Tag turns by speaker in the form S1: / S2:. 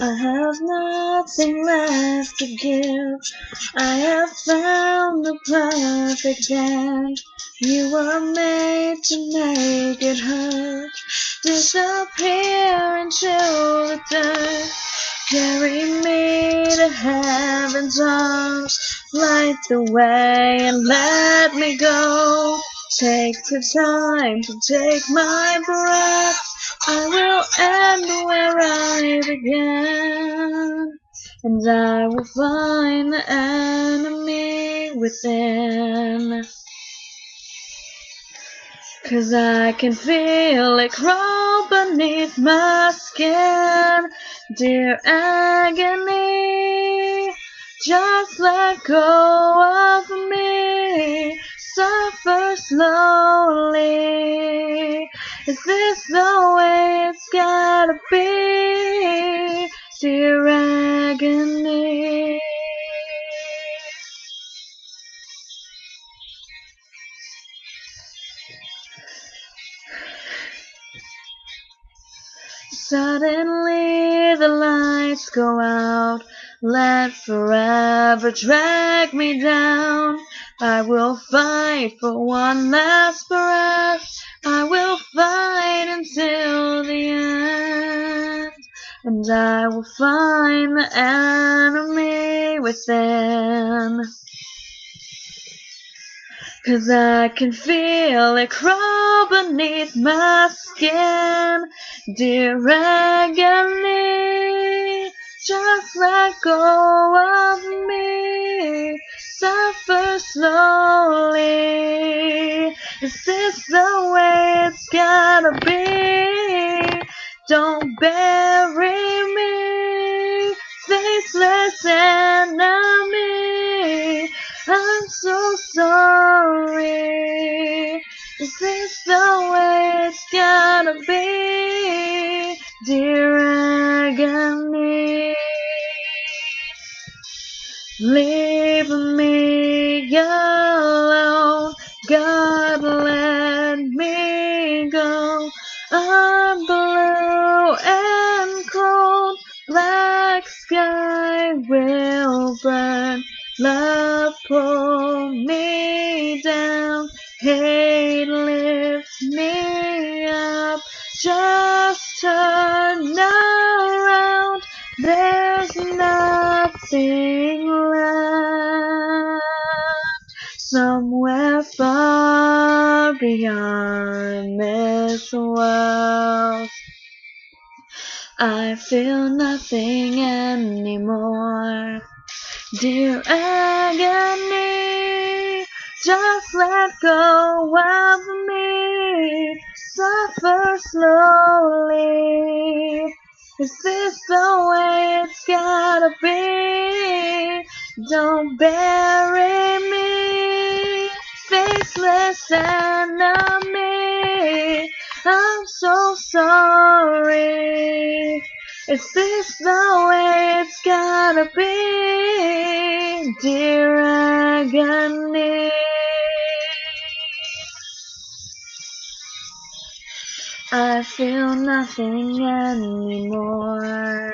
S1: I have nothing left to give. I have found the perfect end. You were made to make it hurt. Disappear into the dirt. Carry me to heaven's arms. Light the way and let me go. Take the time to take my breath. I will end where I began, and I will find the enemy within. 'Cause I can feel it crawl beneath my skin. Dear agony, just let go of me. Suffer slowly. Is this the way it's gotta be? Dear agony. Suddenly the lights go out, let forever drag me down. I will fight for one last breath, I will fight until the end, and I will find the enemy within. 'Cause I can feel it crawl beneath my skin. Dear agony, just let go of me. Suffer slowly. Is this the way it's gotta be? Don't bury me, faceless enemy. I'm so sorry. Is this the way it's gotta be? Dear agony, leave me alone. God, let me go. I'm blue and cold. Black sky will burn. Love pull me down. Hate lifts me up. Just turn around. There's nothing left. Somewhere far beyond this world, I feel nothing anymore. Dear agony, just let go of me. Suffer slowly. Is this the way it's gotta be? Don't bury me, faceless enemy. I'm so sorry. Is this the way it's gotta be? Dear agony, I feel nothing anymore.